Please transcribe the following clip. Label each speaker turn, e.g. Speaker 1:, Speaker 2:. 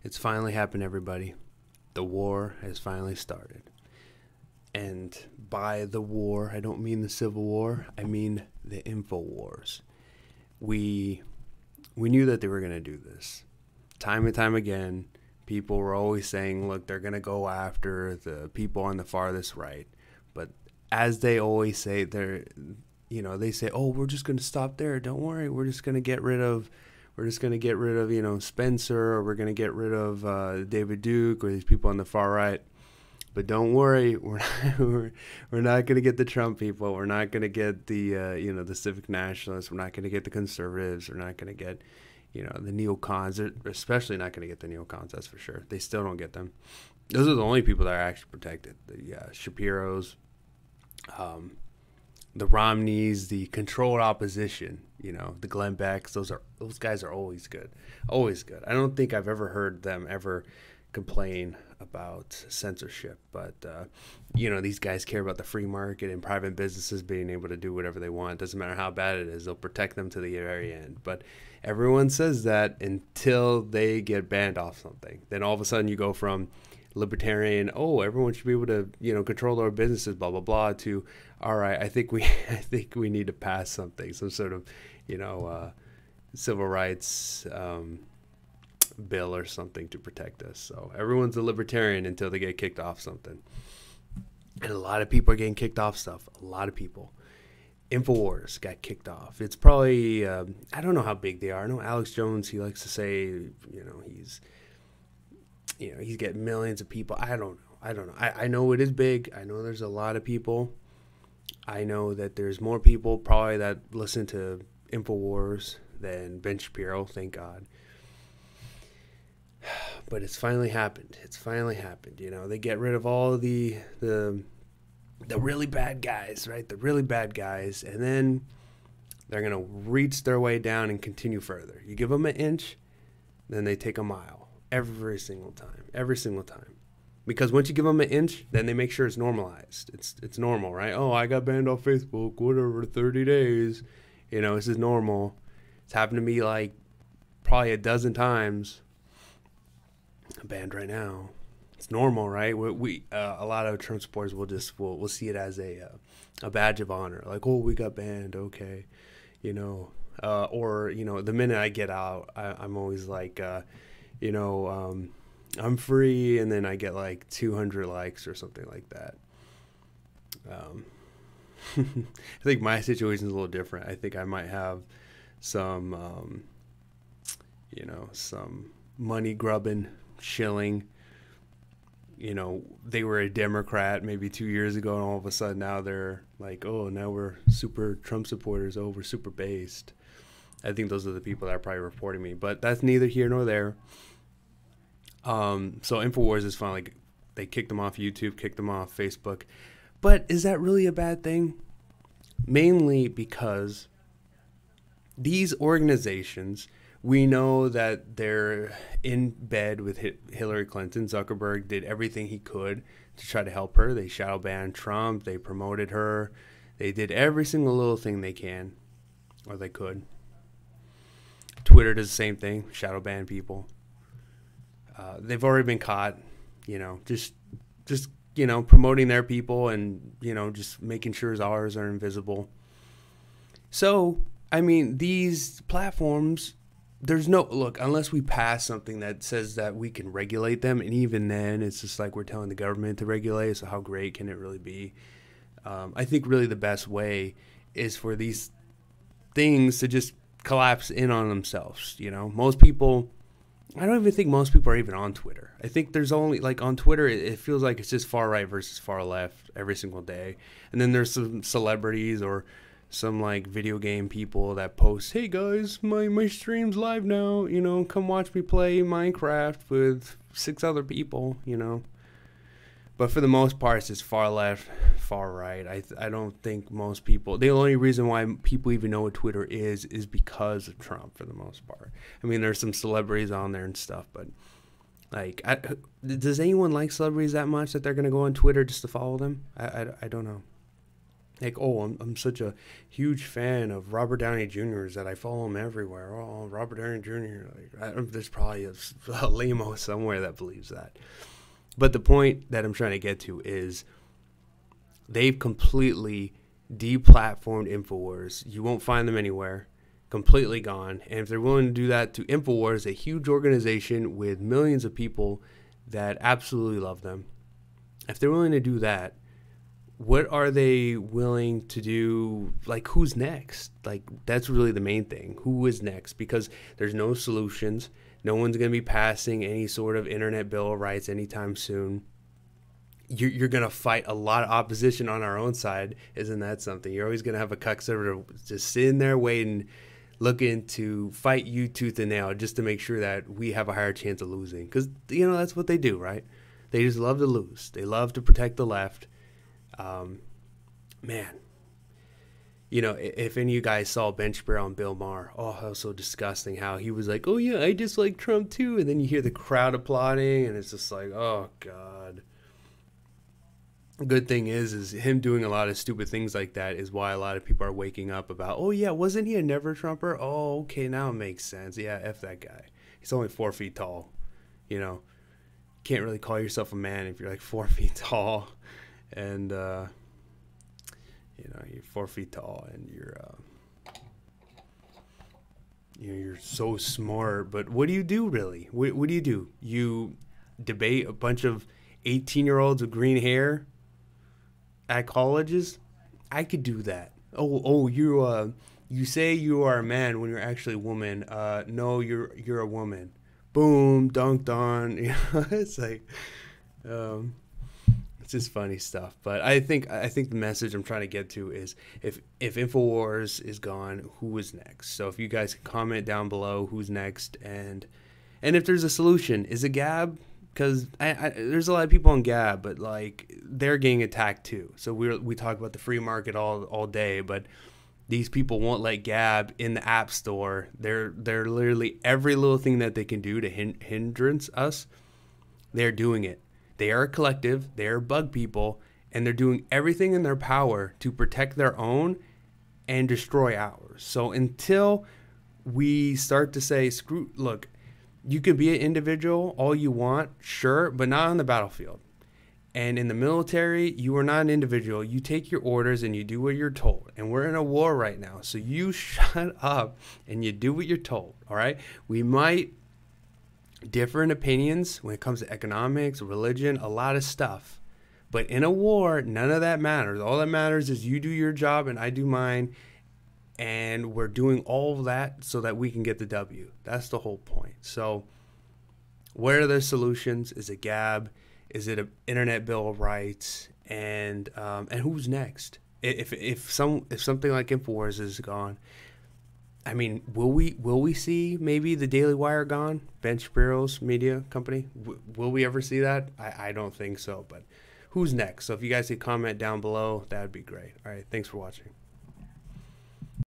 Speaker 1: It's finally happened, everybody. The war has finally started. And by the war, I don't mean the Civil War. I mean the info wars. We knew that they were going to do this. Time and time again, people were always saying, look, they're going to go after the people on the farthest right. But as they always say, they say, oh, we're just going to stop there. Don't worry. We're just going to get rid of Spencer, or we're going to get rid of David Duke, or these people on the far right. But don't worry, we're not going to get the Trump people. We're not going to get the civic nationalists. We're not going to get the conservatives. We're not going to get, the neocons. They're especially not going to get the neocons, that's for sure. They still don't get them. Those are the only people that are actually protected. The Shapiros, the Romneys, the controlled opposition, the Glenn Becks. Those guys are always good. Always good. I don't think I've ever heard them ever complain about censorship, but these guys care about the free market and private businesses being able to do whatever they want. Doesn't matter how bad it is, they'll protect them to the very end. But everyone says that until they get banned off something. Then all of a sudden you go from libertarian, oh, everyone should be able to control their businesses, blah blah blah, to all right, I think we need to pass something, some sort of civil rights bill or something to protect us. So everyone's a libertarian until they get kicked off something. And a lot of people are getting kicked off stuff. A lot of people. InfoWars got kicked off. It's probably, I don't know how big they are. I know Alex Jones, he likes to say, he's getting millions of people. I don't know. I know it is big. I know there's a lot of people. I know that there's more people probably that listen to InfoWars than Ben Shapiro, thank God. But it's finally happened. It's finally happened. They get rid of all the really bad guys, right? The really bad guys. And then they're going to reach their way down and continue further. You give them an inch, then they take a mile. Every single time. Every single time. Because once you give them an inch, then they make sure it's normalized. It's normal, right? Oh, I got banned off Facebook, whatever, 30 days. This is normal. It's happened to me like probably a dozen times. I'm banned right now. It's normal, right? We a lot of Trump supporters will see it as a badge of honor. Like, oh, we got banned, okay, or the minute I get out, I'm always like, I'm free, and then I get like 200 likes or something like that. I think my situation is a little different. I think I might have some, some money grubbing, shilling. They were a Democrat maybe 2 years ago, and all of a sudden now they're like, oh, now we're super Trump supporters. Oh, we're super based. I think those are the people that are probably reporting me, but that's neither here nor there. So InfoWars is finally, they kicked them off YouTube, kicked them off Facebook. But is that really a bad thing? Mainly because these organizations, we know that they're in bed with Hillary Clinton. Zuckerberg did everything he could to try to help her. They shadow banned Trump. They promoted her. They did every single little thing they can, or they could. Twitter does the same thing, shadow ban people. They've already been caught, just promoting their people and, just making sure ours are invisible. So, I mean, these platforms, there's no, look, unless we pass something that says that we can regulate them, and even then, it's just like we're telling the government to regulate, so how great can it really be? I think really the best way is for these things to just collapse in on themselves, Most people, I don't even think most people are even on Twitter. I think there's only, like, on Twitter, it feels like it's just far right versus far left every single day. And then there's some celebrities or some, like, video game people that post, hey, guys, my stream's live now. Come watch me play Minecraft with 6 other people, But for the most part, it's just far left, far right. I don't think most people, the only reason why people even know what Twitter is because of Trump for the most part. I mean, there's some celebrities on there and stuff, but like, does anyone like celebrities that much that they're going to go on Twitter just to follow them? I don't know. Like, oh, I'm such a huge fan of Robert Downey Jr. that I follow him everywhere. Oh, Robert Downey Jr. There's probably a lame-o somewhere that believes that. But the point that I'm trying to get to is they've completely deplatformed InfoWars. You won't find them anywhere. Completely gone. And if they're willing to do that to InfoWars, a huge organization with millions of people that absolutely love them, if they're willing to do that, what are they willing to do? Like, who's next? Like, that's really the main thing. Who is next? Because there's no solutions. No one's going to be passing any sort of internet bill of rights anytime soon. You're going to fight a lot of opposition on our own side. Isn't that something? You're always going to have a cucksucker just sitting there waiting, looking to fight you tooth and nail just to make sure that we have a higher chance of losing. Because, you know, that's what they do, right? They just love to lose. They love to protect the left. Man, you know, if any of you guys saw Ben Shapiro and Bill Maher, oh, that was so disgusting how he was like, oh yeah, I dislike Trump too. And then you hear the crowd applauding and it's just like, oh God. Good thing is him doing a lot of stupid things like that is why a lot of people are waking up about, oh yeah, wasn't he a never Trumper? Oh, okay, now it makes sense. Yeah, F that guy. He's only 4 feet tall. You know, can't really call yourself a man if you're like 4 feet tall. And, you know, you're 4 feet tall and you're so smart. But what do you do, really? What do? You debate a bunch of 18-year-olds with green hair at colleges? I could do that. Oh, you say you are a man when you're actually a woman. No, you're a woman. Boom, dunked on. You know, it's like, it's just funny stuff. But I think the message I'm trying to get to is if InfoWars is gone, who is next? So if you guys can comment down below who's next, and if there's a solution, is it Gab? Because there's a lot of people on Gab, but like they're getting attacked too. So we talk about the free market all day, but these people won't let Gab in the app store. They're literally every little thing that they can do to hindrance us. They're doing it. They are a collective. They are bug people, and they're doing everything in their power to protect their own and destroy ours. So until we start to say, screw, look, you can be an individual all you want, sure, but not on the battlefield. And in the military, you are not an individual. You take your orders and you do what you're told. And we're in a war right now, so you shut up and you do what you're told, all right? We might differ in opinions when it comes to economics, religion, a lot of stuff. But in a war, none of that matters. All that matters is you do your job and I do mine. And we're doing all of that so that we can get the W. That's the whole point. So what are the solutions? Is it Gab? Is it an internet bill of rights? And who's next? If something like InfoWars is gone, I mean, will we see maybe the Daily Wire gone? Ben Shapiro's media company? Will we ever see that? I don't think so. But who's next? So if you guys could comment down below, that would be great. All right, thanks for watching.